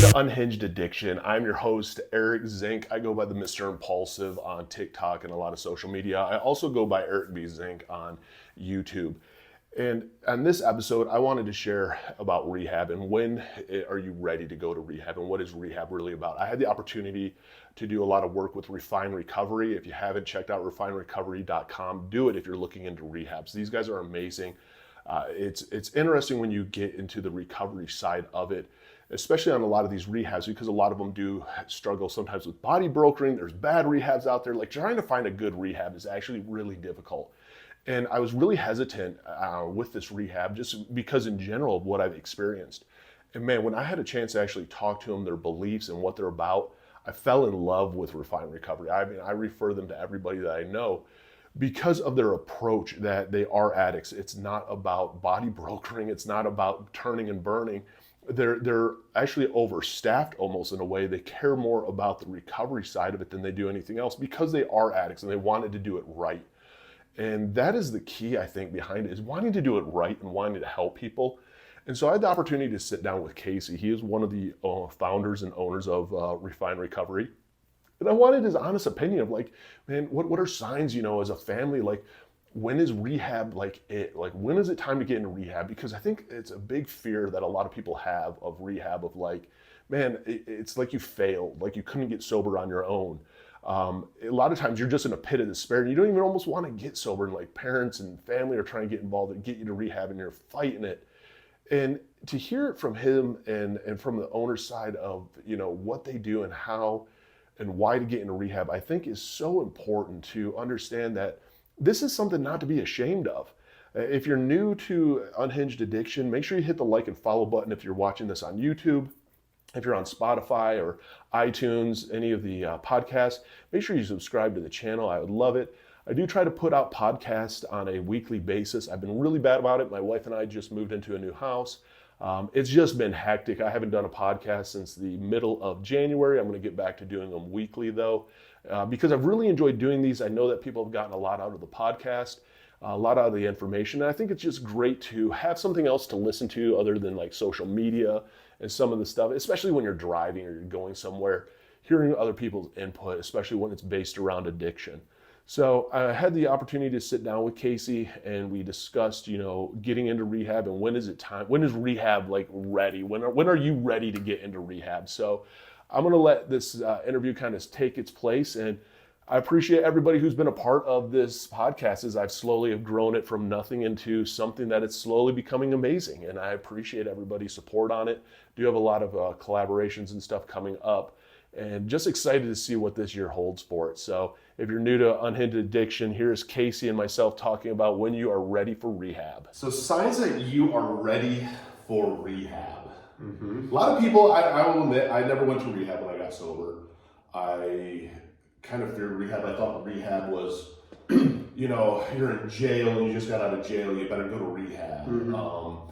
to Unhinged Addiction. I'm your host, Eric Zink. I go by the Mr. Impulsive on TikTok and a lot of social media. I also go by Eric B. Zink on YouTube. And on this episode, I wanted to share about rehab and when are you ready to go to rehab and what is rehab really about. I had the opportunity to do a lot of work with Refine Recovery. If you haven't checked out refinerecovery.com, do it if you're looking into rehabs. These guys are amazing. It's interesting when you get into the recovery side of it, especially on a lot of these rehabs, because a lot of them do struggle sometimes with body brokering. There's bad rehabs out there. Like trying to find a good rehab is actually really difficult. And I was really hesitant with this rehab just because in general of what I've experienced. And man, when I had a chance to actually talk to them, their beliefs and what they're about, I fell in love with Refine Recovery. I mean, I refer them to everybody that I know because of their approach that they are addicts. It's not about body brokering. It's not about turning and burning. They're actually overstaffed almost in a way. They care more about the recovery side of it than they do anything else because they are addicts and they wanted to do it right. And that is the key, I think, behind it, is wanting to do it right and wanting to help people. And so I had the opportunity to sit down with Casey. He is one of the founders and owners of Refine Recovery. And I wanted his honest opinion of like, man, what are signs, as a family, like when is rehab like it? Like when is it time to get into rehab? Because I think it's a big fear that a lot of people have of rehab of like, man, it's like you failed, like you couldn't get sober on your own. A lot of times you're just in a pit of despair and you don't even almost want to get sober, and like parents and family are trying to get involved and get you to rehab and you're fighting it. And to hear it from him and from the owner's side of, what they do and how and why to get into rehab, I think is so important to understand that this is something not to be ashamed of. If you're new to Unhinged Addiction, make sure you hit the like and follow button if you're watching this on YouTube. If you're on Spotify or iTunes, any of the podcasts, make sure you subscribe to the channel. I would love it. I do try to put out podcasts on a weekly basis. I've been really bad about it. My wife and I just moved into a new house. It's just been hectic. I haven't done a podcast since the middle of January. I'm going to get back to doing them weekly though, because I've really enjoyed doing these. I know that people have gotten a lot out of the podcast, a lot out of the information. And I think it's just great to have something else to listen to other than like social media and some of the stuff, especially when you're driving or you're going somewhere, hearing other people's input, especially when it's based around addiction. So I had the opportunity to sit down with Casey and we discussed, getting into rehab and when is it time? When is rehab like ready? When are you ready to get into rehab? So I'm going to let this interview kind of take its place, and I appreciate everybody who's been a part of this podcast as I've slowly have grown it from nothing into something that it's slowly becoming amazing. And I appreciate everybody's support on it. Do have a lot of collaborations and stuff coming up, and just excited to see what this year holds for it. So if you're new to Unhinged Addiction, here's Casey and myself talking about when you are ready for rehab. So signs that you are ready for rehab. Mm-hmm. A lot of people, I will admit, I never went to rehab when I got sober. I kind of feared rehab. I thought rehab was, you're in jail and you just got out of jail, you better go to rehab. Mm-hmm.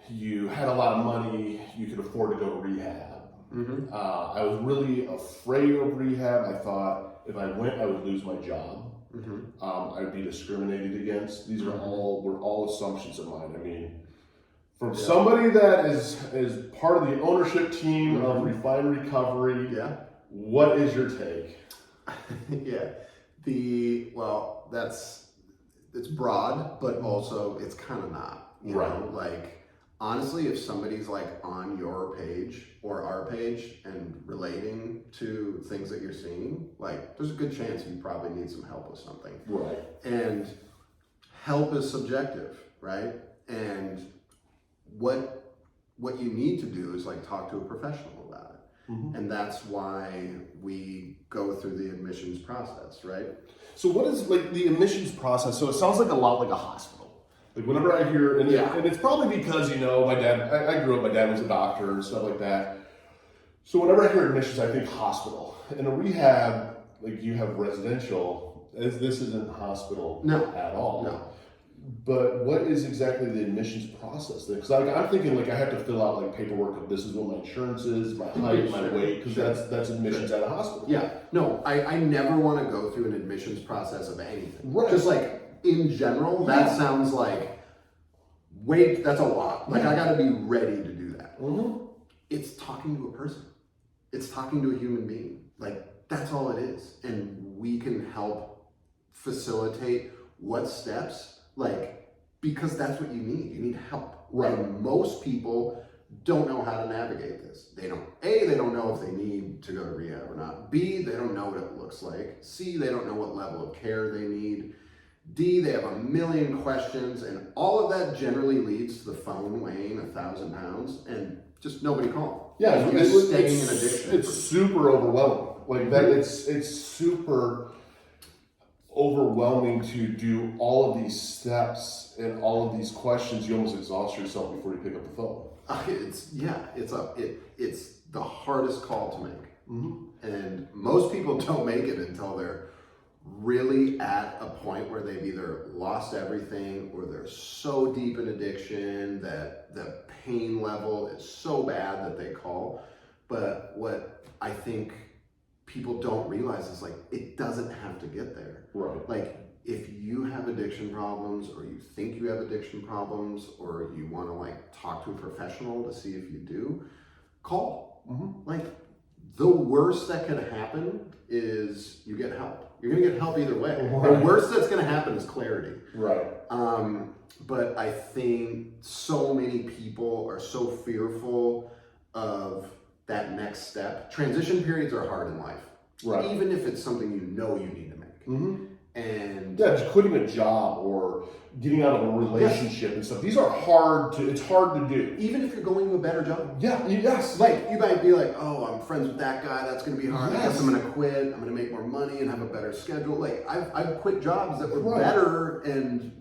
You had a lot of money, you could afford to go to rehab. Mm-hmm. I was really afraid of rehab. I thought if I went, I would lose my job. Mm-hmm. I'd be discriminated against. These were all assumptions of mine. I mean, from somebody that is part of the ownership team of Refine Recovery, what is your take? It's broad, but also it's kind of not, like honestly, if somebody's like on your page or our page and relating to things that you're seeing, like there's a good chance you probably need some help with something. Right. And help is subjective, right? And what you need to do is like talk to a professional about it. Mm-hmm. And that's why we go through the admissions process, right? So what is like the admissions process? So it sounds like a lot like a hospital. Like whenever I hear, and it's probably because, my dad, I grew up, my dad was a doctor and stuff like that. So whenever I hear admissions, I think hospital. In a rehab, like you have residential, as this isn't hospital at all. No. But what is exactly the admissions process then? Because I'm thinking like I have to fill out like paperwork of this is what my insurance is, my height, my weight, because that's admissions at a hospital. Yeah, no, I never want to go through an admissions process of anything. Right. Just like in general, that sounds like, wait, that's a lot. Like I got to be ready to do that. Mm-hmm. it's talking to a person. It's talking to a human being. Like, that's all it is. And we can help facilitate what steps, like, because that's what you need. You need help. Right. And most people don't know how to navigate this. They don't know if they need to go to rehab or not. B, they don't know what it looks like. C, they don't know what level of care they need. D, they have a million questions, and all of that generally leads to the phone weighing 1,000 pounds and just nobody calling. Yeah, it's staying in addiction. It's super overwhelming. Like that, it's super overwhelming to do all of these steps and all of these questions. You almost exhaust yourself before you pick up the phone. It's the hardest call to make, and most people don't make it until they're really at a point where they've either lost everything or they're so deep in addiction that the pain level is so bad that they call. But what I think people don't realize is, like, it doesn't have to get there. Right. Like, if you have addiction problems, or you think you have addiction problems, or you want to, like, talk to a professional to see if you do, call. Like, the worst that could happen is you get help. You're gonna get help either way. Right. The worst that's gonna happen is clarity. Right. But I think so many people are so fearful of that next step. Transition periods are hard in life. Right. Even if it's something you know you need to make. And yeah, just quitting a job or getting out of a relationship and stuff. These are it's hard to do. Even if you're going to a better job. Yeah, yes. Like, you might be like, oh, I'm friends with that guy, that's gonna be hard. Yes. I guess I'm gonna quit, I'm gonna make more money and have a better schedule. Like, I've quit jobs that were Right. better, and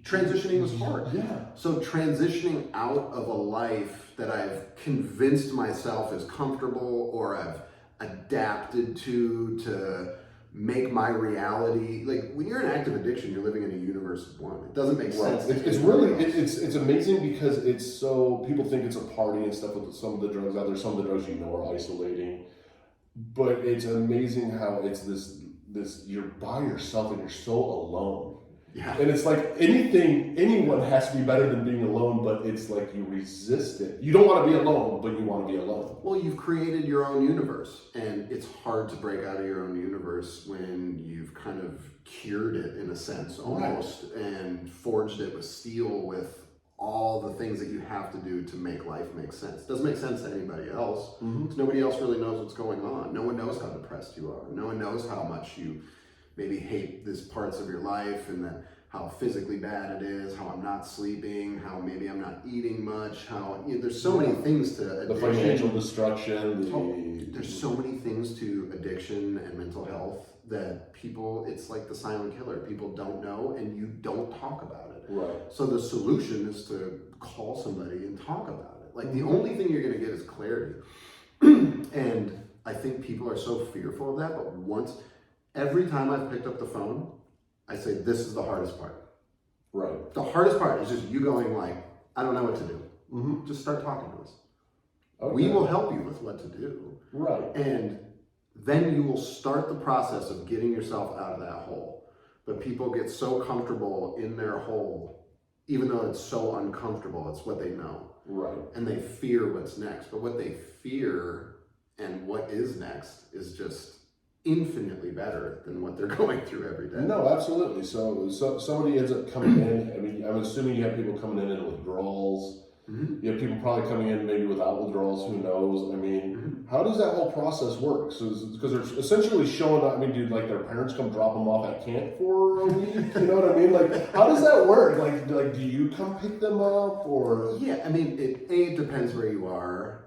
transitioning was hard. Yeah. So transitioning out of a life that I've convinced myself is comfortable, or I've adapted to make my reality. Like, when you're in active addiction, you're living in a universe of one. It doesn't make sense. It's really it's amazing because it's so, people think it's a party and stuff with some of the drugs out there. Some of the drugs are isolating, but it's amazing how it's this you're by yourself and you're so alone. Yeah. And it's like anyone has to be better than being alone, but it's like you resist it. You don't want to be alone, but you want to be alone. Well, you've created your own universe, and it's hard to break out of your own universe when you've kind of cured it, in a sense, almost, and forged it with steel, with all the things that you have to do to make life make sense. It doesn't make sense to anybody else, because nobody else really knows what's going on. No one knows how depressed you are. No one knows how much you maybe hate these parts of your life, and then how physically bad it is, how I'm not sleeping, how maybe I'm not eating much, how there's so many things to addiction. The financial destruction. There's so many things to addiction and mental health that people, it's like the silent killer. People don't know, and you don't talk about it. Right. So the solution is to call somebody and talk about it. Like, the only thing you're going to get is clarity. And I think people are so fearful of that, but every time I've picked up the phone, I say, this is the hardest part. Right. The hardest part is just you going, like, I don't know what to do. Just start talking to us. Okay. We will help you with what to do. Right. And then you will start the process of getting yourself out of that hole. But people get so comfortable in their hole, even though it's so uncomfortable, it's what they know. Right. And they fear what's next. But what they fear and what is next is just infinitely better than what they're going through every day. No, absolutely. So somebody ends up coming in. I mean, I'm assuming you have people coming in withdrawals. You have people probably coming in maybe without withdrawals. Who knows? I mean, how does that whole process work? So, because they're essentially showing up. I mean, do like their parents come drop them off at camp for a week? You know what I mean? Like, how does that work? Like, do you come pick them up, or? Yeah, I mean, it depends where you are.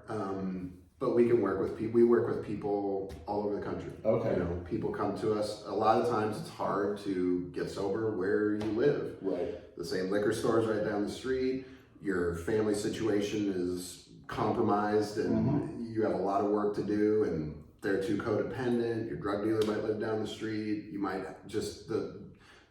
But we can work with people. We work with people all over the country. Okay. You know, people come to us. A lot of times it's hard to get sober where you live. Right. The same liquor stores right down the street. Your family situation is compromised, and you have a lot of work to do, and they're too codependent. Your drug dealer might live down the street. You might just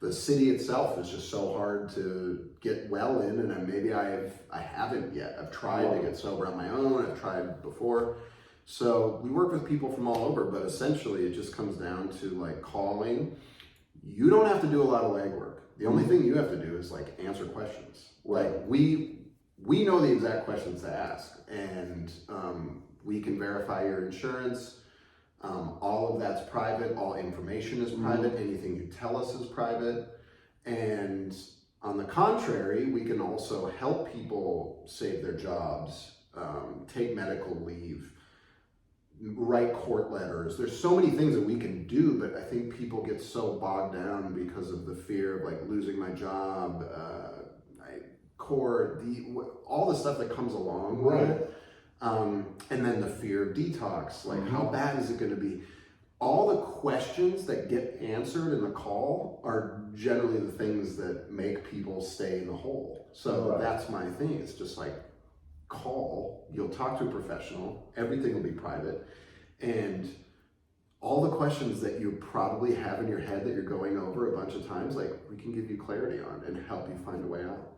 the city itself is just so hard to get well in, and maybe I haven't yet. I've tried to get sober on my own. I've tried before. So we work with people from all over, but essentially it just comes down to, like, calling. You don't have to do a lot of legwork. The only thing you have to do is, like, answer questions. Right. Like, we we know the exact questions to ask, and we can verify your insurance. All of that's private. All information is private. Anything you tell us is private. And on the contrary, we can also help people save their jobs, take medical leave, write court letters. There's so many things that we can do, but I think people get so bogged down because of the fear of like losing my job, court, all the stuff that comes along with it. And then the fear of detox, like how bad is it going to be? All the questions that get answered in the call are generally the things that make people stay in the hole. So that's my thing. It's just like, call, you'll talk to a professional, everything will be private, and all the questions that you probably have in your head that you're going over a bunch of times, like we can give you clarity on and help you find a way out.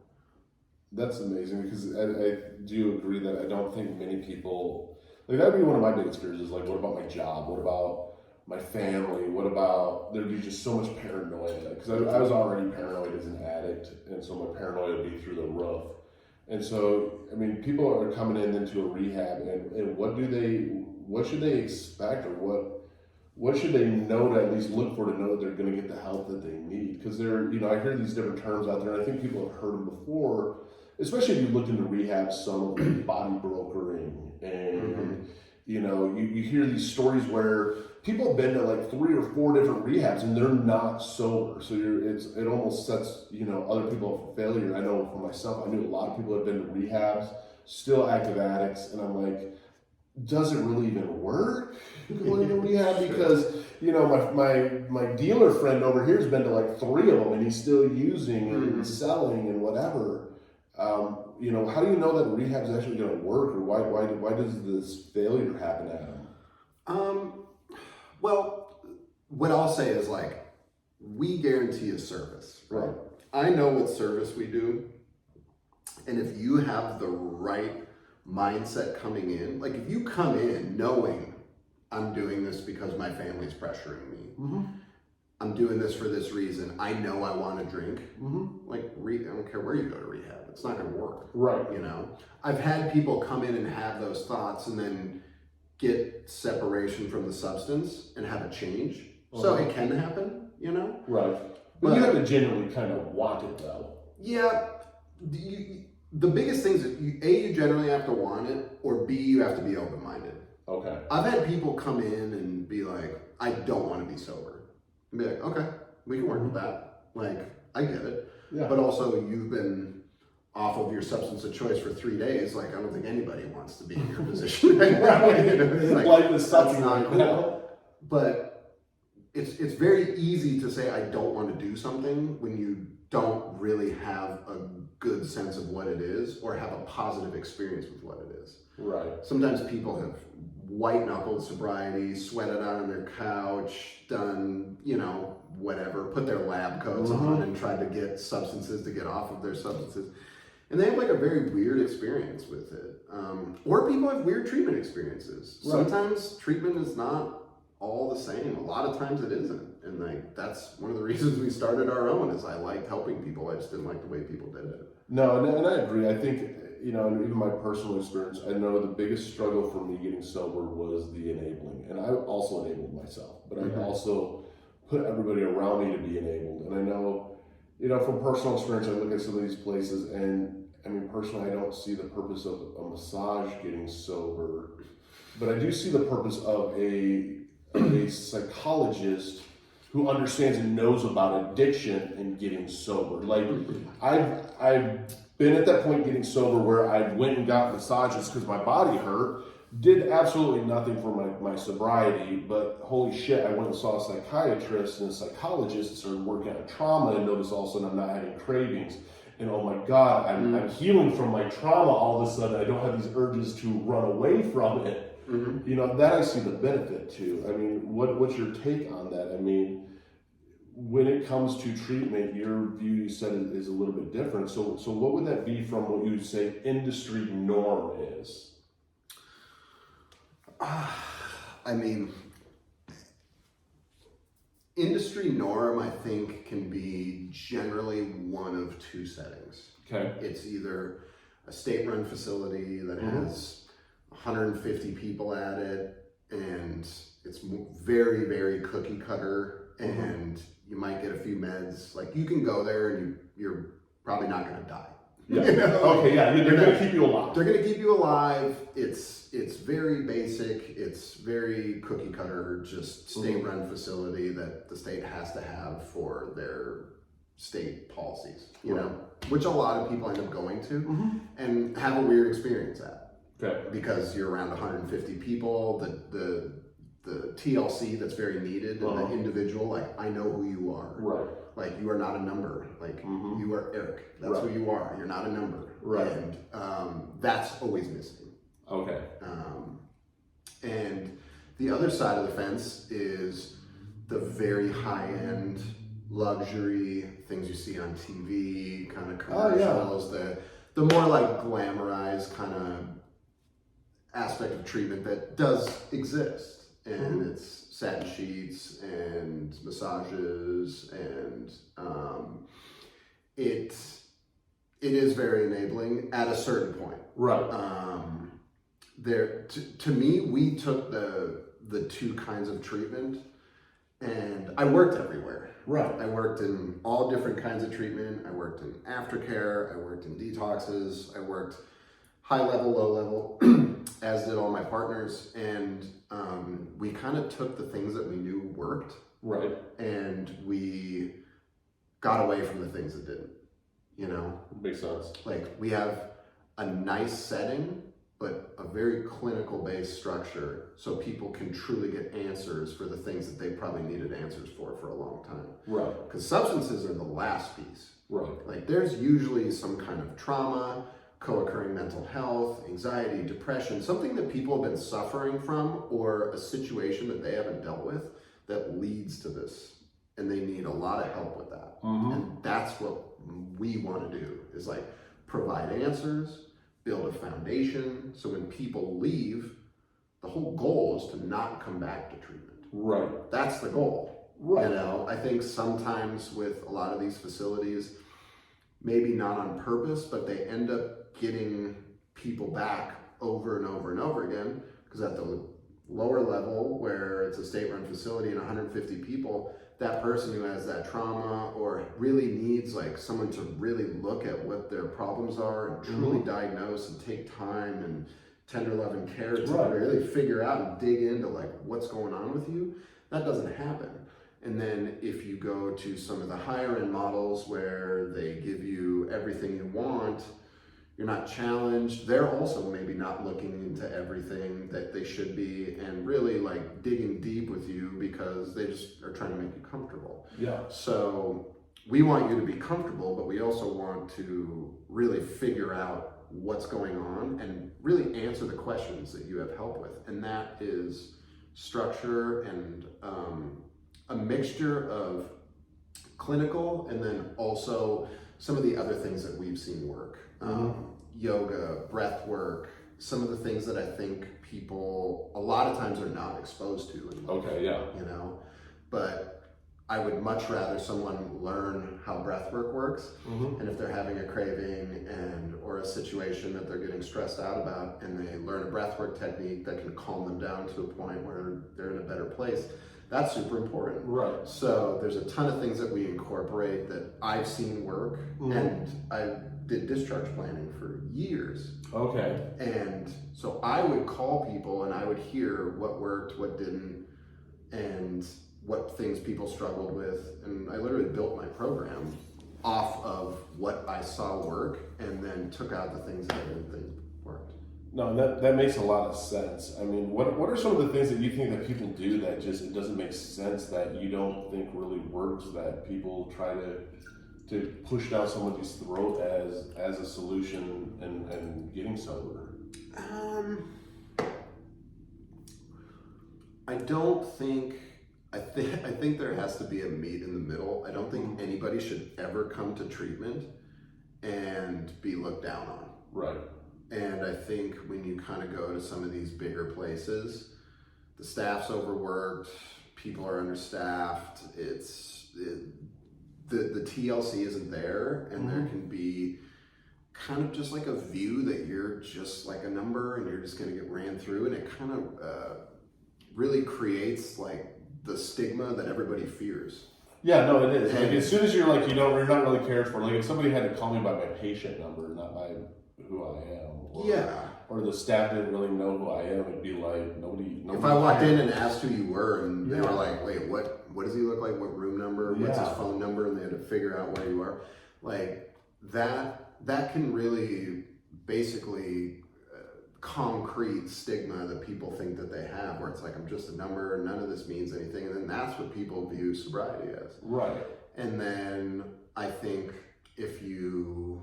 That's amazing, because I do agree that I don't think many people, like that would be one of my biggest fears is like, what about my job? What about my family? What about, there'd be just so much paranoia, because I was already paranoid as an addict, and so my paranoia would be through the roof. And so, I mean, people are coming into a rehab, and what should they expect, or what should they know to at least look for to know that they're going to get the help that they need? Because I hear these different terms out there, and I think people have heard them before, especially if you looked into rehab, some of the body brokering, and you hear these stories where people have been to like 3 or 4 different rehabs and they're not sober. So it almost sets other people up for failure. I know for myself, I knew a lot of people have been to rehabs, still active addicts, and I'm like, does it really even work going to rehab? Because my dealer friend over here has been to like 3 of them and he's still using and selling and whatever. How do you know that rehab is actually going to work, or why does this failure happen at them? Well, what I'll say is like, we guarantee a service, right? I know what service we do, and if you have the right mindset coming in, like if you come in knowing I'm doing this because my family's pressuring me, I'm doing this for this reason, I know I want to drink, like I don't care where you go to rehab, it's not going to work, right? I've had people come in and have those thoughts and then get separation from the substance and have a change. So it can happen, right? But you have to genuinely kind of want it, though. Yeah. The biggest things that you generally have to want it, or B, you have to be open-minded. Okay. I've had people come in and be like, I don't want to be sober. And be like, okay, we can work with that. Like, I get it. Yeah. But also, you've been off of your substance of choice for 3 days. Like, I don't think anybody wants to be in your position right now. Life is sucking not right now. But it's very easy to say I don't want to do something when you don't really have a good sense of what it is or have a positive experience with what it is. Right. Sometimes people have white-knuckled sobriety, sweated out on their couch, done, whatever, put their lab coats on and tried to get substances to get off of their substances. And they have like a very weird experience with it. Or people have weird treatment experiences. Right. Sometimes treatment is not all the same. A lot of times it isn't. And that's one of the reasons we started our own, is I liked helping people. I just didn't like the way people did it. No, and I agree. I think, even my personal experience, I know the biggest struggle for me getting sober was the enabling. And I also enabled myself, but I also put everybody around me to be enabled. And I know, from personal experience, I look at some of these places, and I mean, personally, I don't see the purpose of a massage getting sober, but I do see the purpose of a psychologist who understands and knows about addiction and getting sober. Like, I've been at that point getting sober where I went and got massages because my body hurt, did absolutely nothing for my sobriety, but holy shit, I went and saw a psychiatrist and a psychologist and started working on trauma, and noticed all of a sudden I'm not having cravings. And oh my God, I'm healing from my trauma all of a sudden. I don't have these urges to run away from it. That I see the benefit to. I mean, what's your take on that? I mean, when it comes to treatment, your view, you said, is a little bit different. So what would that be from what you would say industry norm is? I mean, industry norm, I think, can be generally one of 2 settings. Okay. It's either a state-run facility that has 150 people at it, and it's very, very cookie cutter, and you might get a few meds. Like, you can go there and you're probably not going to die. Yeah. Okay. Yeah. They're going to keep you alive. They're going to keep you alive. It's very basic. It's very cookie cutter. Just state-run facility that the state has to have for their state policies. You know, which a lot of people end up going to and have a weird experience at. Okay. Because you're around 150 people. The TLC that's very needed, and the individual, like, I know who you are. Right. Like, you are not a number. Like, you are Eric. That's who you are. You're not a number. Right. And that's always missing. Okay. And the other side of the fence is the very high-end luxury things you see on TV, kind of commercials, the more like glamorized kind of aspect of treatment that does exist. And it's satin sheets and massages, and it is very enabling at a certain point. Right. To me, we took the two kinds of treatment, and I worked everywhere. Right. I worked in all different kinds of treatment. I worked in aftercare. I worked in detoxes. I worked high level, low level, as did all my partners. And we kind of took the things that we knew worked. Right. And we got away from the things that didn't, you know? Makes sense. Like, we have a nice setting, but a very clinical based structure, so people can truly get answers for the things that they probably needed answers for a long time. Right. Because substances are the last piece. Right. Like, there's usually some kind of trauma, co-occurring mental health, anxiety, depression, something that people have been suffering from, or a situation that they haven't dealt with that leads to this, and they need a lot of help with that. And that's what we want to do, is like provide answers, build a foundation, so when people leave, the whole goal is to not come back to treatment. Right. That's the goal. Right. You know, I think sometimes with a lot of these facilities, maybe not on purpose, but they end up getting people back over and over and over again, because at the lower level, where it's a state-run facility and 150 people, that person who has that trauma or really needs like someone to really look at what their problems are and truly diagnose and take time and tender love and care to really figure out and dig into like what's going on with you, that doesn't happen. And then if you go to some of the higher end models where they give you everything you want, you're not challenged. They're also maybe not looking into everything that they should be and really like digging deep with you because they just are trying to make you comfortable. Yeah. So we want you to be comfortable, but we also want to really figure out what's going on and really answer the questions that you have help with. And that is structure and a mixture of clinical and then also some of the other things that we've seen work. Yoga, breath work, some of the things that I think people a lot of times are not exposed to. Okay, yeah. You know, but I would much rather someone learn how breath work works, and if they're having a craving or a situation that they're getting stressed out about, and they learn a breath work technique that can calm them down to a point where they're in a better place. That's super important. Right. So there's a ton of things that we incorporate that I've seen work, and I did discharge planning for years. Okay. And so I would call people and I would hear what worked, what didn't, and what things people struggled with. And I literally built my program off of what I saw work and then took out the things that I didn't think worked. No, that makes a lot of sense. I mean, what are some of the things that you think that people do that just it doesn't make sense, that you don't think really works, that people try to push down somebody's throat as a solution and getting sober? I think there has to be a meet in the middle. I don't think anybody should ever come to treatment and be looked down on. Right. And I think when you kind of go to some of these bigger places, the staff's overworked, people are understaffed, the TLC isn't there, and there can be kind of just like a view that you're just like a number and you're just going to get ran through, and it kind of really creates like the stigma that everybody fears. Yeah, no, it is. Like, as soon as you're like, you're not really cared for. Like, if somebody had to call me by my patient number, not by who I am, or the staff didn't really know who I am, it'd be like nobody. If I walked in and asked who you were, and they were like, "Wait, what does he look like? What room number? What's his phone number?" and they had to figure out where you are, like that can really basically concrete stigma that people think that they have, where it's like, I'm just a number, none of this means anything, and then that's what people view sobriety as. Right. And then I think if you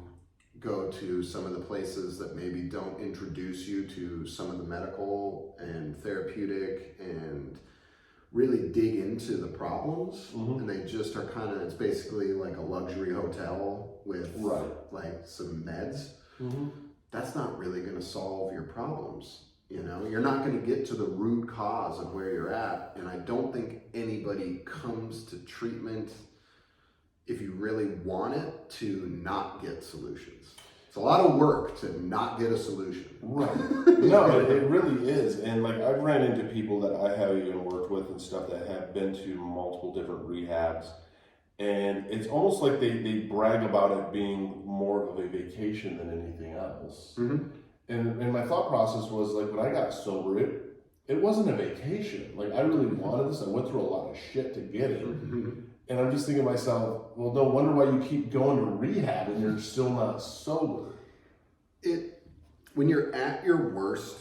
go to some of the places that maybe don't introduce you to some of the medical and therapeutic and really dig into the problems, and they just are kind of, it's basically like a luxury hotel with like some meds, that's not really going to solve your problems. You're not going to get to the root cause of where you're at. And I don't think anybody comes to treatment, if you really want it, to not get solutions. It's a lot of work to not get a solution. Right. No, it really is. And like, I've ran into people that I have even worked with and stuff that have been to multiple different rehabs. And it's almost like they brag about it being more of a vacation than anything else. And my thought process was like, when I got sober, it wasn't a vacation. Like, I really wanted this. I went through a lot of shit to get it. And I'm just thinking to myself, well, no wonder why you keep going to rehab and you're still not sober. When you're at your worst,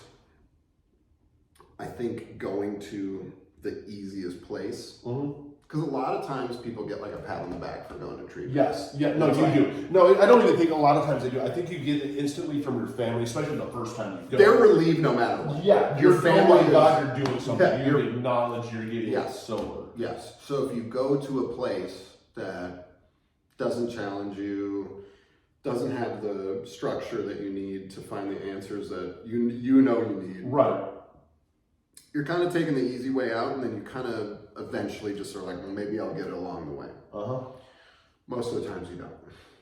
I think going to the easiest place, because a lot of times people get like a pat on the back for going to treatment. Yes, yeah, no, you do. No, I don't even think a lot of times they do. I think you get it instantly from your family, especially the first time you go. They're relieved no matter what. Yeah, your family. Oh my God, you're doing something. Yeah, you're acknowledged you're getting sober. Yes. So if you go to a place that doesn't challenge you, doesn't have the structure that you need to find the answers that you need. Right. You're kind of taking the easy way out, and then you kind of eventually just are like, well, maybe I'll get it along the way. Most of the times you don't.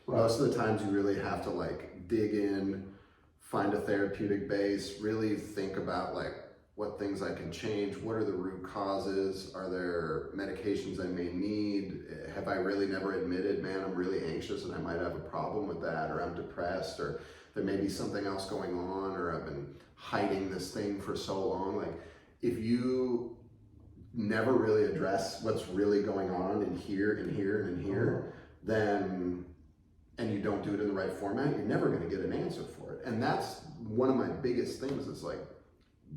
Right. Most of the times you really have to like dig in, find a therapeutic base, really think about like what things I can change, what are the root causes, are there medications I may need, have I really never admitted, man, I'm really anxious and I might have a problem with that, or I'm depressed, or there may be something else going on, or I've been hiding this thing for so long. Like, if you never really address what's really going on in here and here and here, then, and you don't do it in the right format, you're never going to get an answer for it. And that's one of my biggest things. Is like,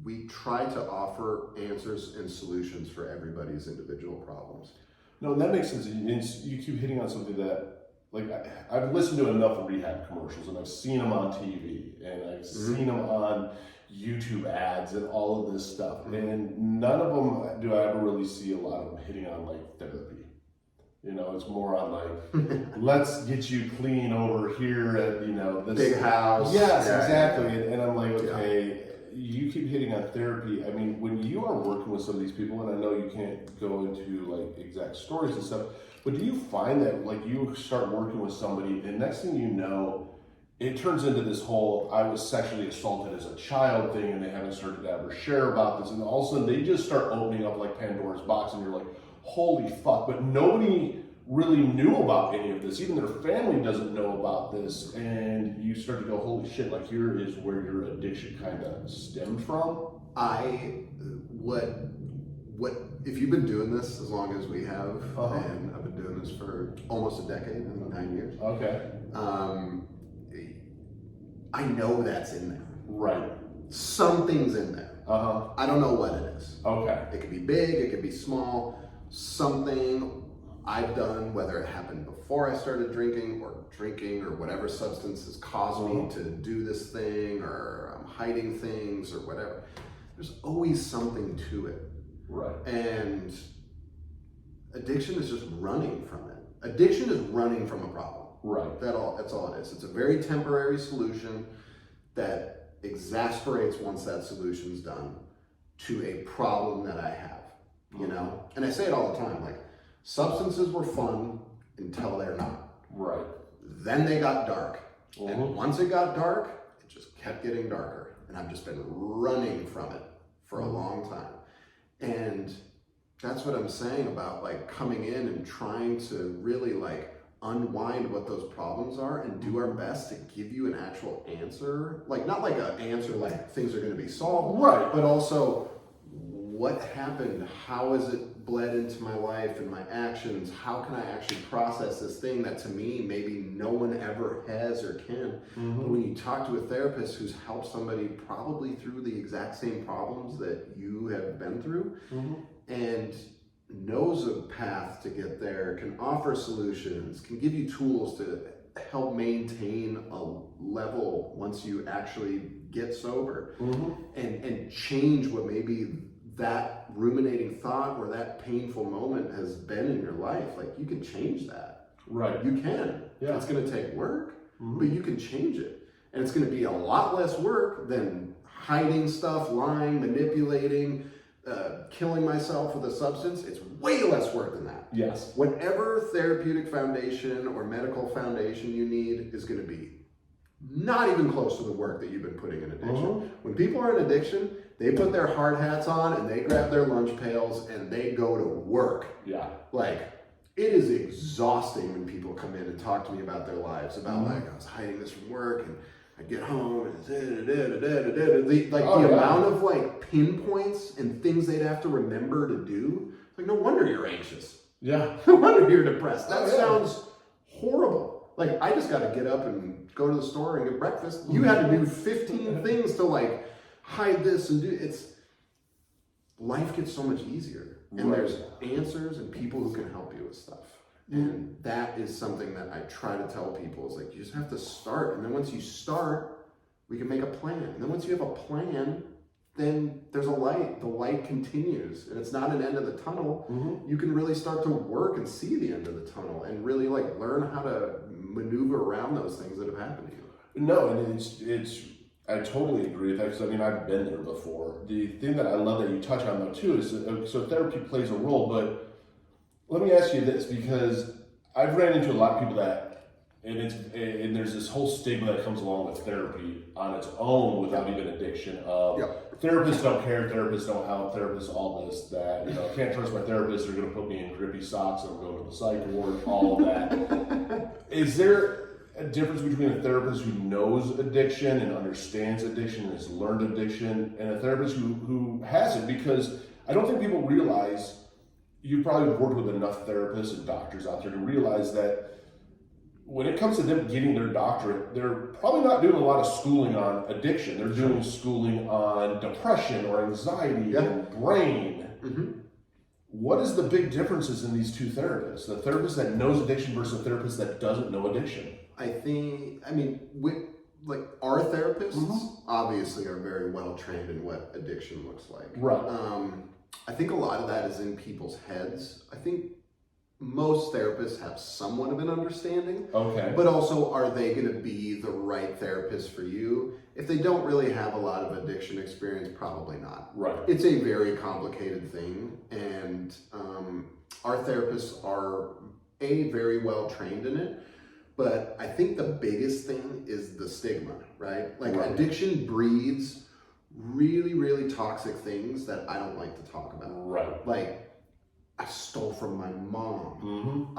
we try to offer answers and solutions for everybody's individual problems. No, that makes sense. You keep hitting on something that, like, I've listened to enough rehab commercials, and I've seen them on TV, and I've seen them on YouTube ads and all of this stuff. And none of them do I ever really see a lot of them hitting on like therapy. It's more on like, let's get you clean over here at, this big house. Yes, exactly. And I'm like, okay, you keep hitting on therapy. I mean, when you are working with some of these people, and I know you can't go into like exact stories and stuff, but do you find that like you start working with somebody and next thing you know, it turns into this whole, I was sexually assaulted as a child thing, and they haven't started to ever share about this, and all of a sudden they just start opening up like Pandora's box, and you're like, holy fuck, but nobody really knew about any of this. Even their family doesn't know about this, and you start to go, holy shit, like here is where your addiction kind of stemmed from. If you've been doing this as long as we have, and I've been doing this for almost a decade, I think 9 years. Okay. I know that's in there. Right. Something's in there. I don't know what it is. Okay. It could be big, it could be small. Something I've done, whether it happened before I started drinking or whatever substances caused me to do this thing, or I'm hiding things or whatever. There's always something to it. Right. And addiction is just running from it. Addiction is running from a problem. Right. That's all it is. It's a very temporary solution that exasperates once that solution's done to a problem that I have, And I say it all the time, like, substances were fun until they're not. Right. Then they got dark. And once it got dark, it just kept getting darker. And I've just been running from it for a long time. And that's what I'm saying about like coming in and trying to really like unwind what those problems are and do our best to give you an actual answer. Like not like an answer like things are going to be solved, Right. but also what happened, how has it bled into my life and my actions, how can I actually process this thing that to me maybe no one ever has or can. But when you talk to a therapist who's helped somebody probably through the exact same problems that you have been through and knows a path to get there, can offer solutions, can give you tools to help maintain a level once you actually get sober and change what maybe that ruminating thought or that painful moment has been in your life. Like you can change that. Right. You can. Yeah. It's going to take work, but you can change it. And it's going to be a lot less work than hiding stuff, lying, manipulating, killing myself with a substance. It's way less work than that. Yes. Whatever therapeutic foundation or medical foundation you need is going to be not even close to the work that you've been putting in addiction. When people are in addiction, they put their hard hats on and they grab their lunch pails and they go to work. Yeah. Like, it is exhausting when people come in and talk to me about their lives, about like, I was hiding this from work and I get home and the amount of like pinpoints and things they'd have to remember to do. Like, no wonder you're anxious. Yeah. No wonder you're depressed. That sounds horrible. Like, I just got to get up and go to the store and get breakfast. You had to do 15 things to like hide this and do life gets so much easier. And there's answers and people who can help you with stuff. And that is something that I try to tell people is like, you just have to start. And then once you start, we can make a plan. And then once you have a plan, then there's a light. The light continues and it's not an end of the tunnel. You can really start to work and see the end of the tunnel and really like learn how to maneuver around those things that have happened to you. No, and it's I totally agree with that because I mean I've been there before. The thing that I love that you touch on though too is so therapy plays a role, but let me ask you this because I've ran into a lot of people that and there's this whole stigma that comes along with therapy on its own without even addiction of therapists don't care, therapists don't help, therapists all this, that, you know, can't trust my therapist, they're gonna put me in grippy socks, I'm going to the psych ward, all of that. Is there a difference between a therapist who knows addiction and understands addiction and has learned addiction and a therapist who hasn't? Because I don't think people realize, you probably worked with enough therapists and doctors out there to realize that when it comes to them getting their doctorate, they're probably not doing a lot of schooling on addiction. They're doing schooling on depression or anxiety and brain. What is the big differences in these two therapists? The therapist that knows addiction versus the therapist that doesn't know addiction? Like our therapists obviously are very well trained in what addiction looks like. Right. I think a lot of that is in people's heads. I think most therapists have somewhat of an understanding. Okay. But also, are they going to be the right therapist for you? If they don't really have a lot of addiction experience, probably not. Right. It's a very complicated thing, and our therapists are very well trained in it. But I think the biggest thing is the stigma, right? Like addiction breeds really, really toxic things that I don't like to talk about. Right. Like, I stole from my mom.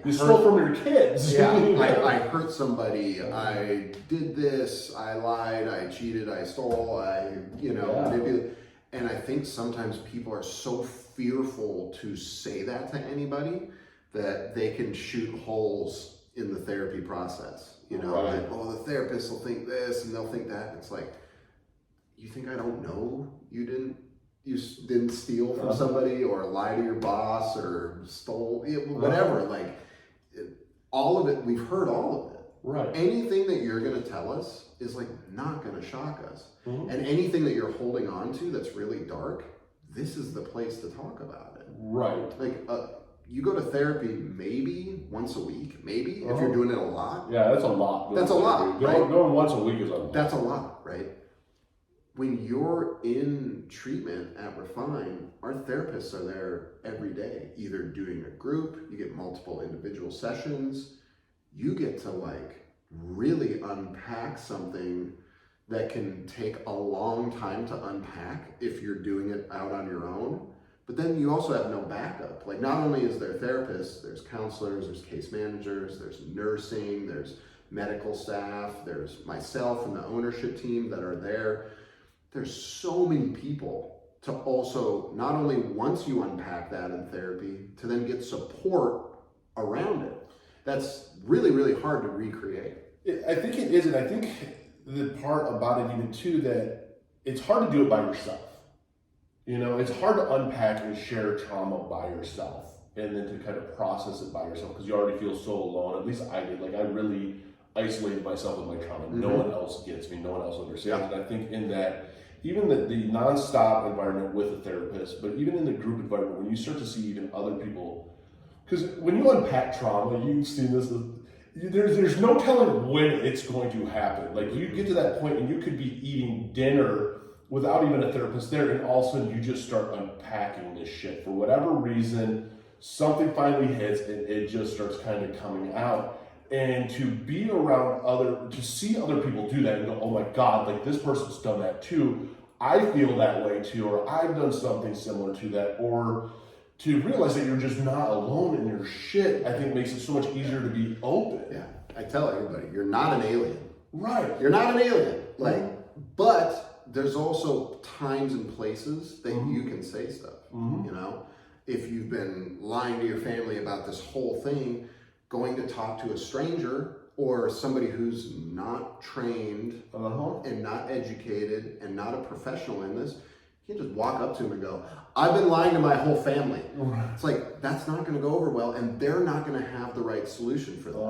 You stole from your kids. I hurt somebody. I did this. I lied. I cheated. I stole. Manipulated. And I think sometimes people are so fearful to say that to anybody that they can shoot holes in the therapy process. You know, like, oh, the therapist will think this and they'll think that. It's like, you think I don't know you didn't steal from somebody or lie to your boss or stole, whatever. All of it, we've heard all of it. Right. Anything that you're going to tell us is like not going to shock us. And anything that you're holding on to that's really dark, this is the place to talk about it. Right. Like, you go to therapy maybe once a week, maybe, if you're doing it a lot. Yeah, that's a lot. That's a lot, right? Going once a week is a lot. That's a lot, right? When you're in treatment at Refine, our therapists are there every day, either doing a group, you get multiple individual sessions, you get to really unpack something that can take a long time to unpack if you're doing it out on your own. But then you also have no backup. Like, not only is there therapists, there's counselors, there's case managers, there's nursing, there's medical staff, there's myself and the ownership team that are there. There's so many people to also, not only once you unpack that in therapy, to then get support around it. That's really, really hard to recreate. I think it is, and I think the part about it even too, that it's hard to do it by yourself. You know, it's hard to unpack and share trauma by yourself and then to kind of process it by yourself because you already feel so alone. At least I did. Like, I really isolated myself with my trauma. Mm-hmm. No one else gets me. No one else understands. Yeah. And I think in that, even the nonstop environment with a therapist, but even in the group environment, when you start to see even other people, because when you unpack trauma, you've seen this, there's no telling when it's going to happen. Like, you get to that point and you could be eating dinner without even a therapist there, and all of a sudden you just start unpacking this shit. For whatever reason, something finally hits and it just starts kind of coming out. And to be around to see other people do that and go, oh my God, like, this person's done that too. I feel that way too, or I've done something similar to that, or to realize that you're just not alone in your shit, I think makes it so much easier to be open. Yeah, I tell everybody, you're not an alien. Right. You're not an alien. Like, but there's also times and places that you can say stuff. You know, if you've been lying to your family about this whole thing, going to talk to a stranger or somebody who's not trained and not educated and not a professional in this, you can just walk up to them and go, I've been lying to my whole family. It's like, that's not going to go over well, and they're not going to have the right solution for them.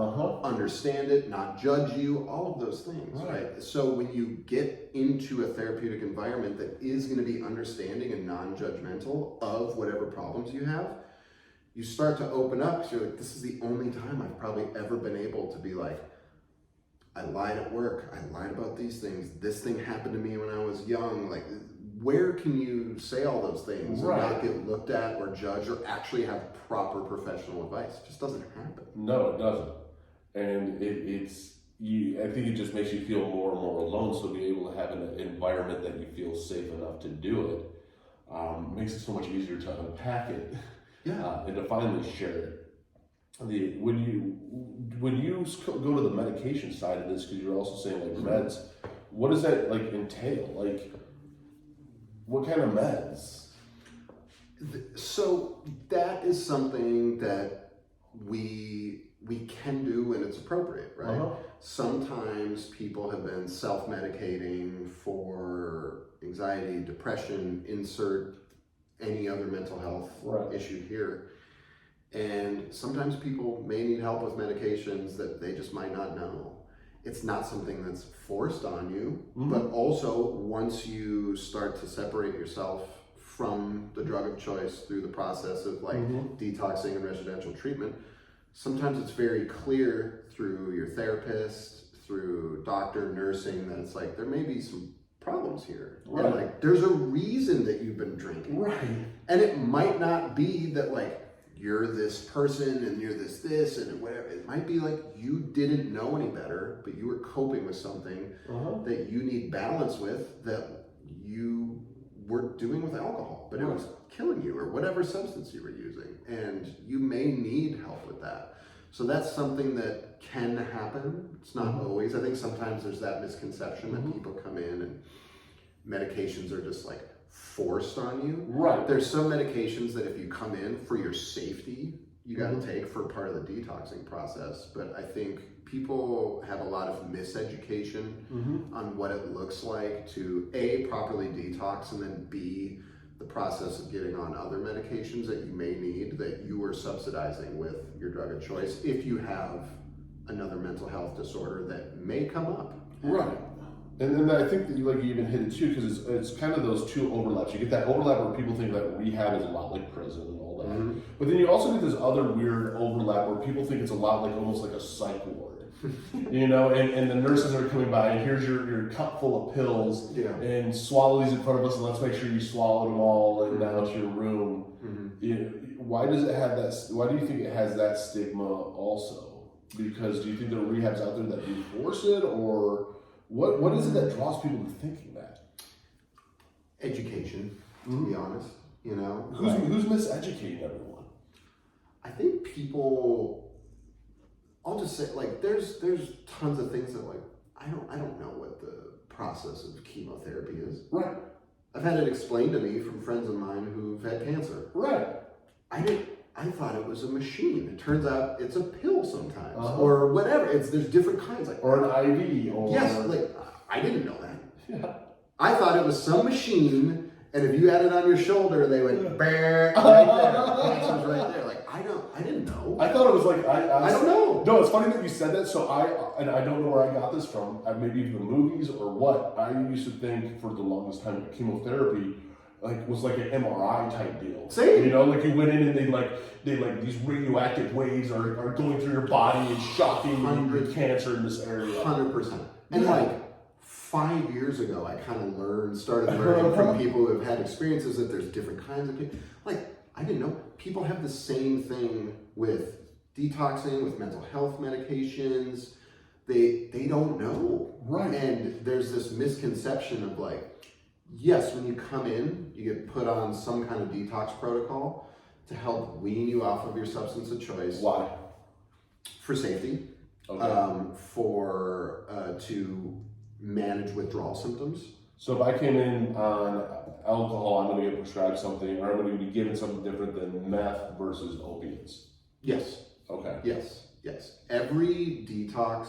Understand it, not judge you, all of those things, right? So when you get into a therapeutic environment that is going to be understanding and non-judgmental of whatever problems you have, you start to open up because you're like, this is the only time I've probably ever been able to be like, I lied at work, I lied about these things, this thing happened to me when I was young. Like, where can you say all those things and not get looked at or judged or actually have proper professional advice? It just doesn't happen. No, it doesn't. And I think it just makes you feel more and more alone. So be able to have an environment that you feel safe enough to do it makes it so much easier to unpack it and to finally share it. When you go to the medication side of this, because you're also saying like meds, what does that like entail? Like, what kind of meds? So that is something that we can do when it's appropriate, right? Sometimes people have been self-medicating for anxiety, depression, insert any other mental health issue here. And sometimes people may need help with medications that they just might not know. It's not something that's forced on you, but also once you start to separate yourself from the drug of choice through the process of like detoxing and residential treatment, sometimes it's very clear through your therapist, through doctor, nursing, that it's like, there may be some problems here. And like, there's a reason that you've been drinking. And it might not be that like, you're this person and you're this and whatever. It might be like you didn't know any better, but you were coping with something that you need balance with that you were doing with alcohol, but it was killing you, or whatever substance you were using. And you may need help with that. So that's something that can happen. It's not always. I think sometimes there's that misconception that people come in and medications are just like forced on you. There's some medications that if you come in for your safety, you got to take for part of the detoxing process. But I think people have a lot of miseducation on what it looks like to A, properly detox, and then B, the process of getting on other medications that you may need that you are subsidizing with your drug of choice if you have another mental health disorder that may come up. And then I think that you even hit it too, because it's kind of those two overlaps. You get that overlap where people think that rehab is a lot like prison and all that. But then you also get this other weird overlap where people think it's a lot like almost like a psych ward. You know, and the nurses are coming by and here's your cup full of pills and swallow these in front of us and let's make sure you swallow them all and now to your room. Why does it have that? Why do you think it has that stigma also? Because do you think there are rehabs out there that do force it, or what is it that draws people to thinking that? Education, to be honest. You know, who's miseducating everyone? I think people. I'll just say, like, there's tons of things that, like, I don't know what the process of chemotherapy is. Right. I've had it explained to me from friends of mine who've had cancer. Right. I thought it was a machine. It turns out it's a pill sometimes, or whatever. There's different kinds, like, or an IV, or yes, like, I didn't know that. Yeah. I thought it was some machine, and if you had it on your shoulder, they would right there. Cancer's right there. Like, I didn't know. I thought it was like I don't know. No, it's funny that you said that. So I don't know where I got this from. Maybe the movies or what. I used to think for the longest time that chemotherapy was like an MRI type deal. Same. You know, like you went in and they these radioactive waves are going through your body and shocking you cancer in this area. 100%. And like 5 years ago, I kind of started learning from people who have had experiences that there's different kinds of people. Like, I didn't know people have the same thing with detoxing, with mental health medications. They don't know. Right. And there's this misconception of, like, yes, when you come in, you get put on some kind of detox protocol to help wean you off of your substance of choice. Why? For safety. Okay. To manage withdrawal symptoms. So if I came in on alcohol, I'm going to get prescribed something, or I'm going to be given something different than meth versus opiates. Yes. Okay. Yes. Every detox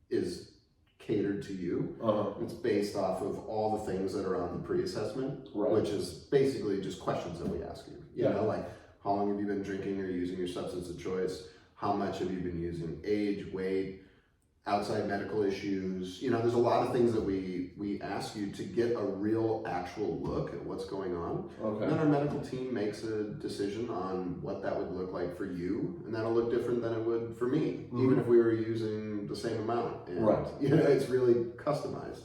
is catered to you. It's based off of all the things that are on the pre-assessment, which is basically just questions that we ask you. You know, like, how long have you been drinking or using your substance of choice? How much have you been using? Age, weight, outside medical issues. You know, there's a lot of things that we ask you to get a real, actual look at what's going on. Okay. And then our medical team makes a decision on what that would look like for you, and that'll look different than it would for me, even if we were using the same amount. And, you know, it's really customized.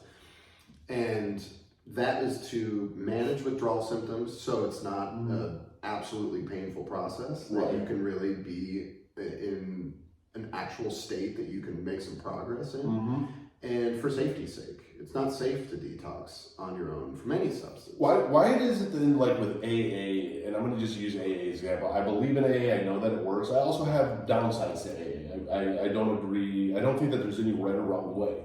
And that is to manage withdrawal symptoms, so it's not an absolutely painful process. That you can really be in an actual state that you can make some progress in. And for safety's sake, it's not safe to detox on your own from any substance. Why is it then, like with AA, and I'm going to just use AA as an example. I believe in AA, I know that it works. I also have downsides to AA. I don't agree. I don't think that there's any right or wrong way.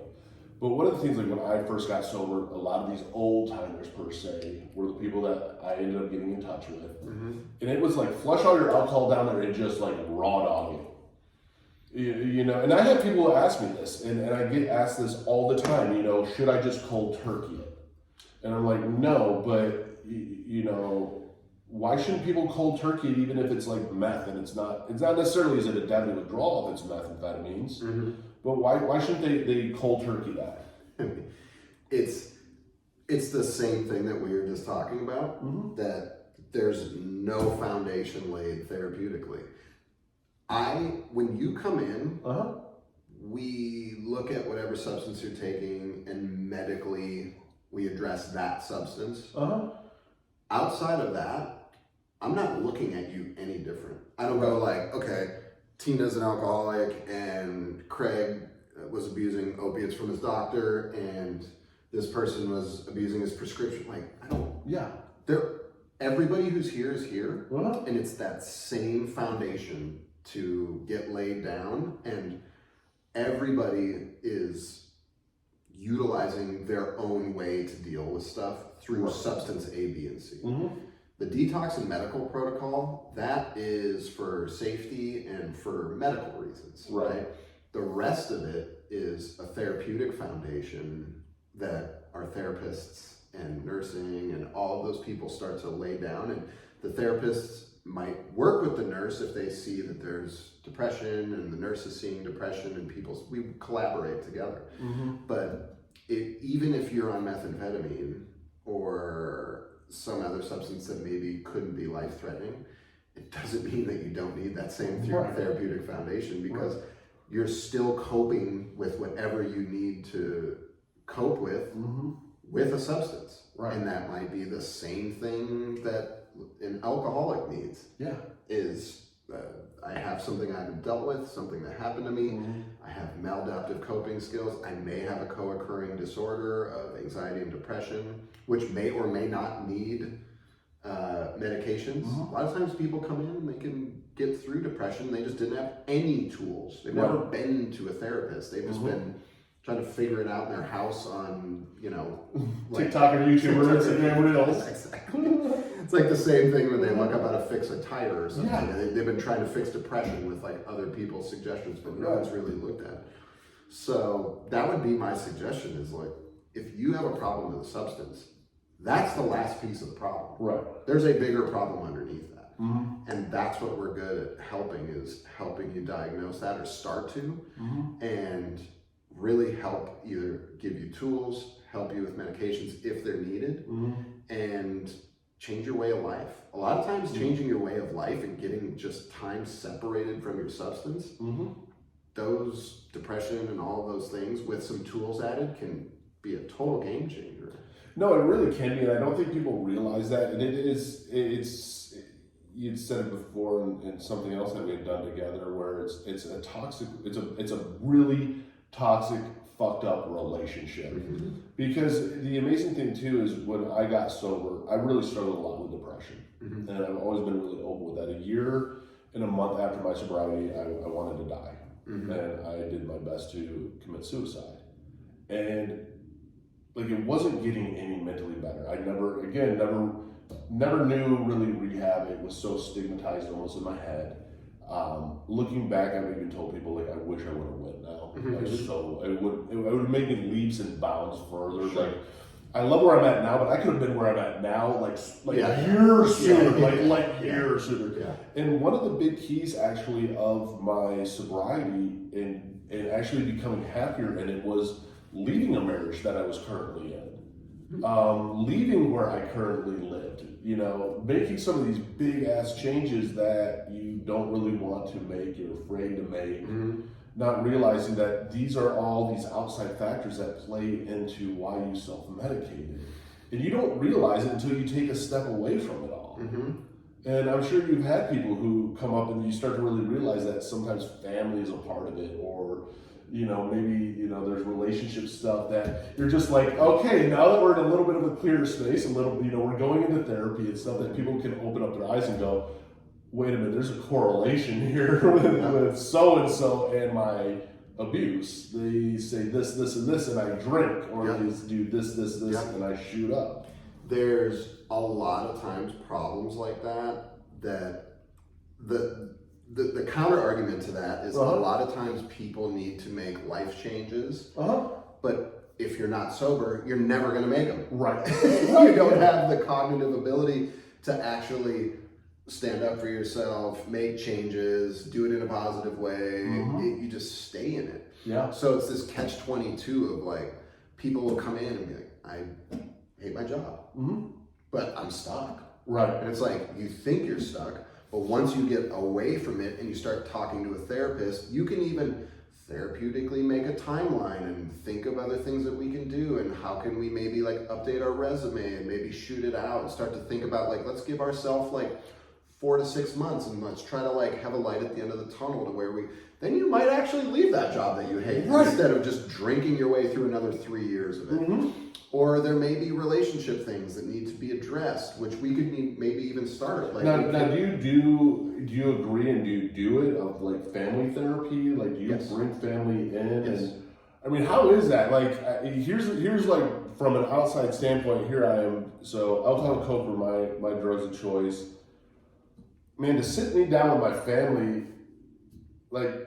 But one of the things, like when I first got sober, a lot of these old timers per se were the people that I ended up getting in touch with. And it was like, flush all your alcohol down there and just like raw dog it. You know, and I have people who ask me this, and I get asked this all the time, you know, should I just cold turkey it? And I'm like, no, but, you know, why shouldn't people cold turkey it even if it's like meth? And it's not necessarily is it a deadly withdrawal if it's methamphetamines, but why shouldn't they cold turkey that? It's the same thing that we were just talking about, that there's no foundation laid therapeutically. When you come in, we look at whatever substance you're taking, and medically we address that substance. Outside of that, I'm not looking at you any different. I don't go like, okay, Tina's an alcoholic and Craig was abusing opiates from his doctor and this person was abusing his prescription. Like, I don't. Everybody who's here is here, and it's that same foundation to get laid down, and everybody is utilizing their own way to deal with stuff through substance A, B, and C. The detox and medical protocol, that is for safety and for medical reasons, right? The rest of it is a therapeutic foundation that our therapists and nursing and all of those people start to lay down, and the therapists might work with the nurse if they see that there's depression and the nurse is seeing depression, and we collaborate together. But even if you're on methamphetamine or some other substance that maybe couldn't be life-threatening, it doesn't mean that you don't need that same therapeutic foundation, because you're still coping with whatever you need to cope with a substance. And that might be the same thing that an alcoholic needs, is I have something I haven't dealt with, something that happened to me. I have maladaptive coping skills. I may have a co-occurring disorder of anxiety and depression, which may or may not need medications. A lot of times people come in and they can get through depression. They just didn't have any tools. They've never been to a therapist. They've just been trying to figure it out in their house on, like TikTok or YouTube or Instagram Reels. Exactly. It's like the same thing when they look up how to fix a tire or something. Yeah. They've been trying to fix depression with like other people's suggestions, but no one's really looked at it. So that would be my suggestion is like, if you have a problem with a substance, that's the last piece of the problem. Right. There's a bigger problem underneath that. And that's what we're good at helping you diagnose that or start to, and really help either give you tools, help you with medications if they're needed, and change your way of life. A lot of times changing your way of life and getting just time separated from your substance, those depression and all of those things with some tools added can be a total game changer. No, it really can be, and I don't think people realize that. And you'd said it before in something else that we had done together, where it's a really toxic, fucked up relationship. Because the amazing thing too is when I got sober, I really struggled a lot with depression, and I've always been really open with that. A year and a month after my sobriety, I wanted to die, and I did my best to commit suicide, and like it wasn't getting any mentally better. I never knew really rehab. It was so stigmatized almost in my head. Looking back, I've even told people like I wish I would have went now. It would make me leaps and bounds further. Like I love where I'm at now, but I could have been where I'm at now years sooner, years sooner. Yeah. And one of the big keys actually of my sobriety and actually becoming happier, and it was leaving a marriage that I was currently in, leaving where I currently lived, making some of these big ass changes that you don't really want to make, you're afraid to make, not realizing that these are all these outside factors that play into why you self-medicated. And you don't realize it until you take a step away from it all. And I'm sure you've had people who come up and you start to really realize that sometimes family is a part of it, or maybe, there's relationship stuff that you're just like, okay, now that we're in a little bit of a clearer space, we're going into therapy and stuff, that people can open up their eyes and go, wait a minute, there's a correlation here with so-and-so and my abuse. They say this, and this, and I drink, or they do this, and I shoot up. There's a lot of times problems like that the counter argument to that is a lot of times people need to make life changes, but if you're not sober, you're never going to make them. Right. You don't have the cognitive ability to actually stand up for yourself, make changes, do it in a positive way. You just stay in it. Yeah. So it's this catch-22 of like, people will come in and be like, I hate my job, but I'm stuck. Right. And it's like, you think you're stuck, but once you get away from it and you start talking to a therapist, you can even therapeutically make a timeline and think of other things that we can do, and how can we maybe like update our resume and maybe shoot it out and start to think about like, let's give ourselves like 4 to 6 months and let's try to like have a light at the end of the tunnel to where then you might actually leave that job that you hate instead of just drinking your way through another 3 years of it. Or there may be relationship things that need to be addressed, which we could maybe even start. Like, now do you agree, and do you do it of like family therapy? Like, do you bring family in? Yes. And I mean, how is that? Like, here's like from an outside standpoint. Here I am. So alcohol and coke were my drugs of choice. Man, to sit me down with my family, like,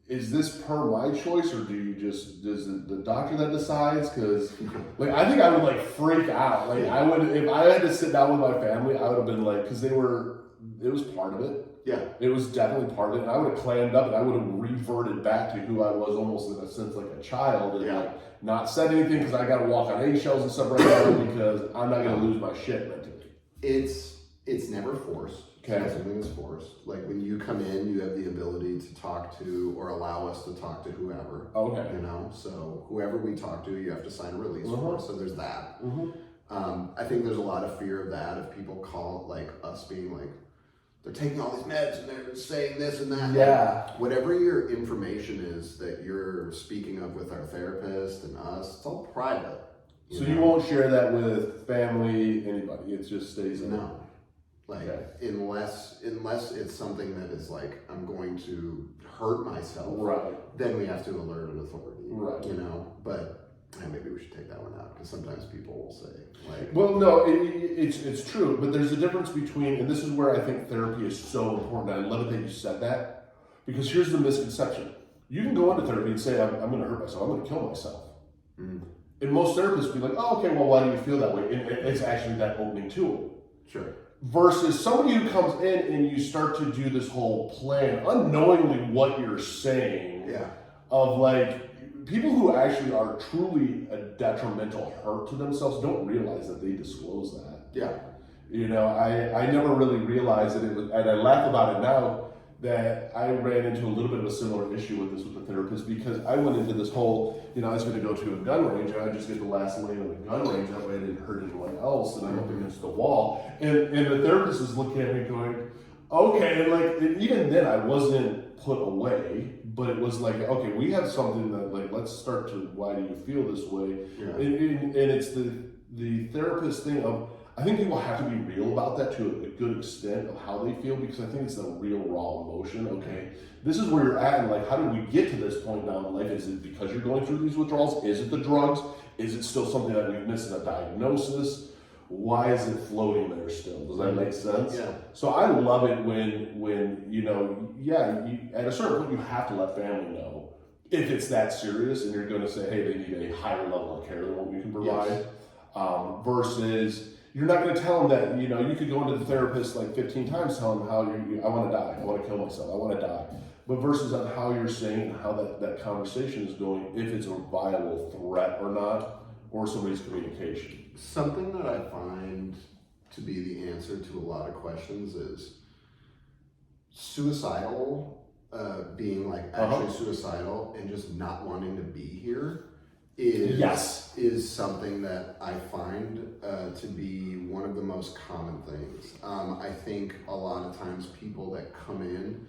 is this per my choice, or does the doctor that decides? Because like, I think I would like freak out. Like, I would, if I had to sit down with my family, I would have been like, because it was part of it. Yeah. It was definitely part of it. And I would have clammed up and I would have reverted back to who I was, almost in a sense like a child, and like not said anything because I got to walk on eggshells and stuff right now because I'm not going to lose my shit mentally. It's never forced. Okay. Nothing is forced. Like, when you come in, you have the ability to talk to or allow us to talk to whoever. Okay. So whoever we talk to, you have to sign a release for. So there's that. I think there's a lot of fear of that, if people call like us being like they're taking all these meds and they're saying this and that. Yeah. Like, whatever your information is that you're speaking of with our therapist and us, it's all private. So you won't share that with family, anybody. It just stays in. No. Like, unless it's something that is like, I'm going to hurt myself, right? Then we have to alert an authority, right? You know, but maybe we should take that one out because sometimes people will say, like, well, no, it's true, but there's a difference between, and this is where I think therapy is so important. I love it that you said that, because here's the misconception: you can go into therapy and say, I'm going to hurt myself, I'm going to kill myself. Mm. And most therapists be like, oh, okay, well, why do you feel that way? And it's actually that opening tool. Sure. Versus somebody who comes in and you start to do this whole plan, unknowingly what you're saying, of like, people who actually are truly a detrimental hurt to themselves don't realize that they disclose that. Yeah. You know, I never really realized that it was, and I laugh about it now, that I ran into a little bit of a similar issue with this with the therapist, because I went into this whole, you know, I was going to go to a gun range and I just get the last lane of the gun range, that way I didn't hurt anyone else, and I'm up against the wall. And the therapist was looking at me going, okay, and like, and even then I wasn't put away, but it was like, okay, we have something that, like, let's start to, why do you feel this way? Yeah. And it's the therapist thing of, I think people have to be real about that to a good extent of how they feel, because I think it's the real raw emotion. Okay, this is where you're at, and like, how did we get to this point now in life? Is it because you're going through these withdrawals? Is it the drugs? Is it still something that we've missed in a diagnosis? Why is it floating there still? Does that make sense? Yeah. So I love it when you know, at a certain point you have to let family know if it's that serious, and you're going to say, hey, they need a higher level of care than what we can provide. Yes. Versus, you're not going to tell them that, you know, you could go into the therapist like 15 times telling them how I want to die, I want to kill myself, I want to die. But versus on how you're saying and how that conversation is going, if it's a viable threat or not, or somebody's communication. Something that I find to be the answer to a lot of questions is suicidal, being like actually suicidal and just not wanting to be here is something that I find to be one of the most common things. I think a lot of times people that come in,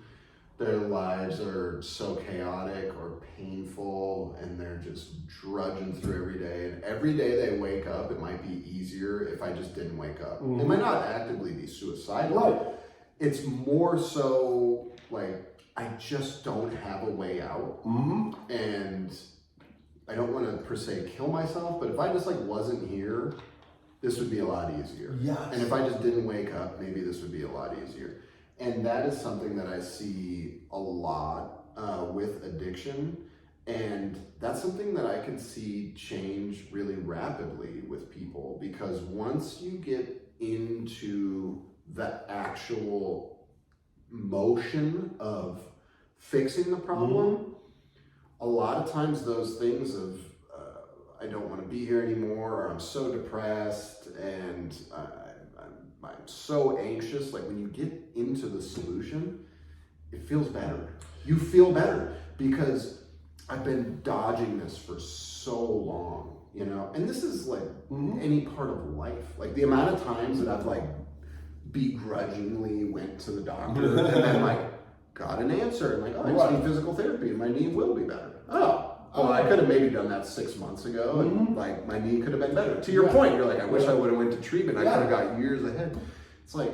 their lives are so chaotic or painful, and they're just drudging through every day. And every day they wake up, it might be easier if I just didn't wake up. Mm-hmm. They might not actively be suicidal. Right. It's more so like, I just don't have a way out. Mm-hmm. And I don't want to per se kill myself, but if I just like wasn't here, this would be a lot easier. Yes. And if I just didn't wake up, maybe this would be a lot easier. And that is something that I see a lot with addiction. And that's something that I can see change really rapidly with people, because once you get into the actual motion of fixing the problem, a lot of times those things of I don't want to be here anymore, or I'm so depressed and I'm so anxious, like when you get into the solution, it feels better. You feel better because I've been dodging this for so long, you know? And this is like any part of life. Like the amount of times that I've like begrudgingly went to the doctor and then like got an answer and like, oh, I just need physical therapy and my knee will be better. Oh, well, I could have maybe done that 6 months ago and like my knee could have been better. To your point, you're like, I wish I would have went to treatment. I could have got years ahead. It's like,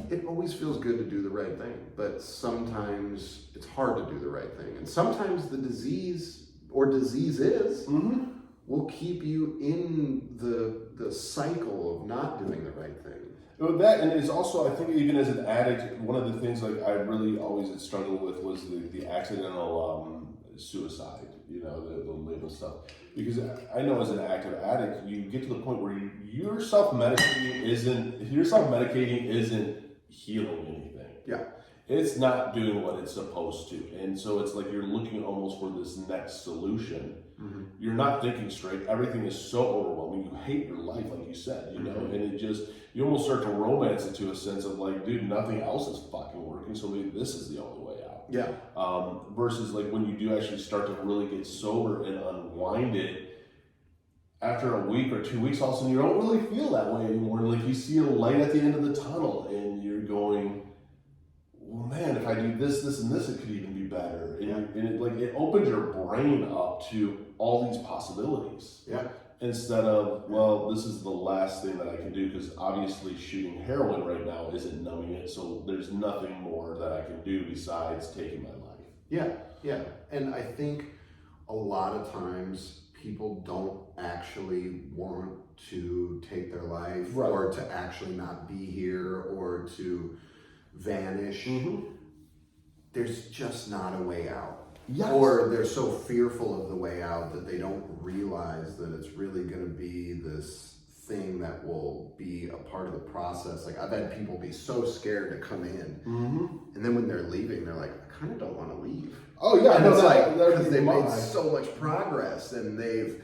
it always feels good to do the right thing, but sometimes it's hard to do the right thing. And sometimes the disease or diseases will keep you in the cycle of not doing the right thing. Well, that, and it's also, I think even as an addict, one of the things like I really always struggled with was the accidental suicide, you know, the label stuff. Because I know as an active addict, you get to the point where your self-medicating isn't healing anything. Yeah. It's not doing what it's supposed to. And so it's like you're looking almost for this next solution. You're not thinking straight. Everything is so overwhelming. You hate your life, like you said, you know, and it just, you almost start to romance it to a sense of like, dude, nothing else is fucking working, so maybe this is the only way out. Yeah. Versus like when you do actually start to really get sober and unwind it, after a week or 2 weeks, all of a sudden you don't really feel that way anymore. Like you see a light at the end of the tunnel and you're going, well, man, if I do this, this, and this, it could even be better. And it opens your brain up to all these possibilities. Yeah. Instead of, well, this is the last thing that I can do, because obviously shooting heroin right now isn't numbing it, so there's nothing more that I can do besides taking my life. Yeah. And I think a lot of times people don't actually want to take their life, right, or to actually not be here, or to vanish. There's just not a way out. Yes. Or they're so fearful of the way out that they don't realize that it's really going to be this thing that will be a part of the process. Like, I've had people be so scared to come in, and then when they're leaving, they're like, I kind of don't want to leave. Oh yeah, and it's like, because they they've made so much progress, and the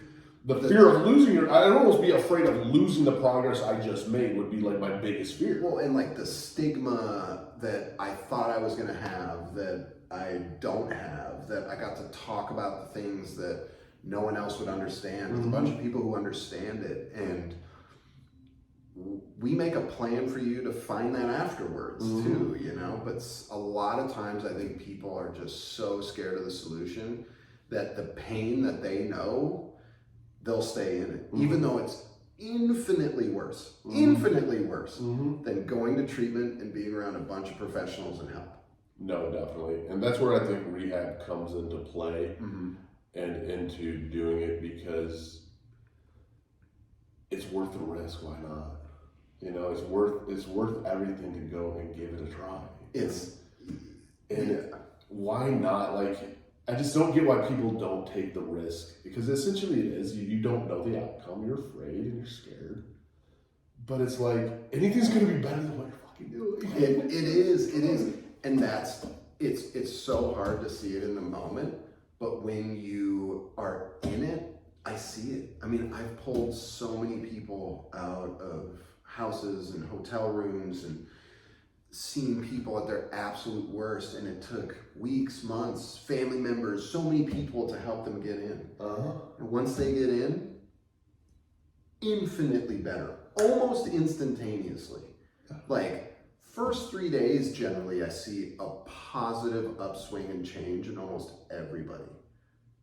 fear of losing I'd almost be afraid of losing the progress I just made would be like my biggest fear. Well, and like the stigma that I thought I was going to have, that I don't have, that I got to talk about the things that no one else would understand with a bunch of people who understand it. And we make a plan for you to find that afterwards too, you know? But a lot of times I think people are just so scared of the solution that the pain that they know, they'll stay in it, even though it's infinitely worse than going to treatment and being around a bunch of professionals and help. No, definitely. And that's where I think rehab comes into play and into doing it, because it's worth the risk. Why not? You know, it's worth everything to go and give it a try. Why not? Like, I just don't get why people don't take the risk, because essentially it is, you don't know the outcome, you're afraid and you're scared. But it's like, anything's gonna be better than what you're fucking doing. It is. And it's so hard to see it in the moment, but when you are in it, I see it. I mean, I've pulled so many people out of houses and hotel rooms and seen people at their absolute worst, and it took weeks, months, family members, so many people to help them get in. And once they get in, infinitely better, almost instantaneously. Like, first 3 days, generally, I see a positive upswing and change in almost everybody.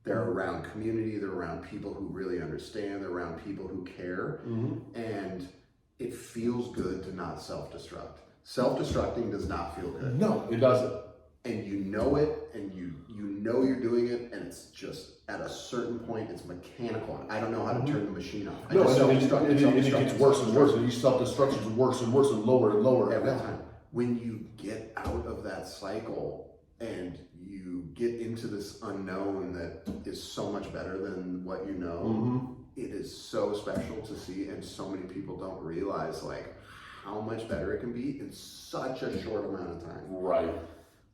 They're around community, they're around people who really understand, they're around people who care, and it feels good to not self-destruct. Self-destructing does not feel good. No, it doesn't. And you know it, and you know you're doing it, and it's just, at a certain point, it's mechanical. I don't know how to turn the machine off. No, and it gets worse and worse, and each self-destruction is worse and worse and lower and lower every time. When you get out of that cycle and you get into this unknown that is so much better than what you know, it is so special to see, and so many people don't realize like how much better it can be in such a short amount of time. Right.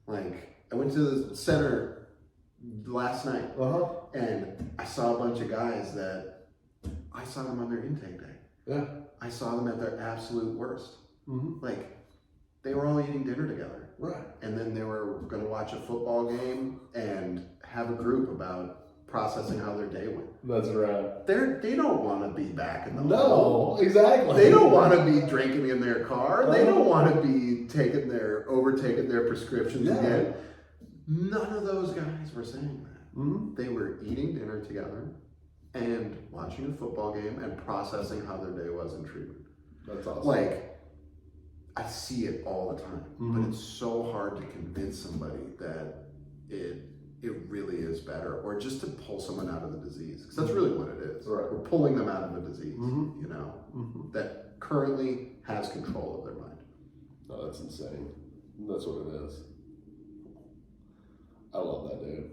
Like, I went to the center last night, and I saw a bunch of guys that I saw them on their intake day. Yeah. I saw them at their absolute worst. Like, they were all eating dinner together. Right. And then they were going to watch a football game and have a group about processing how their day went. That's right. They don't want to be back in the home. No, exactly. They don't want to be drinking in their car. They don't want to be overtaking their prescriptions again. None of those guys were saying that. They were eating dinner together and watching a football game and processing how their day was in treatment. That's awesome. Like, I see it all the time, but it's so hard to convince somebody that it really is better, or just to pull someone out of the disease, because that's really what it is. Right. We're pulling them out of a disease, you know, that currently has control of their mind. No, that's insane. That's what it is. I love that, dude.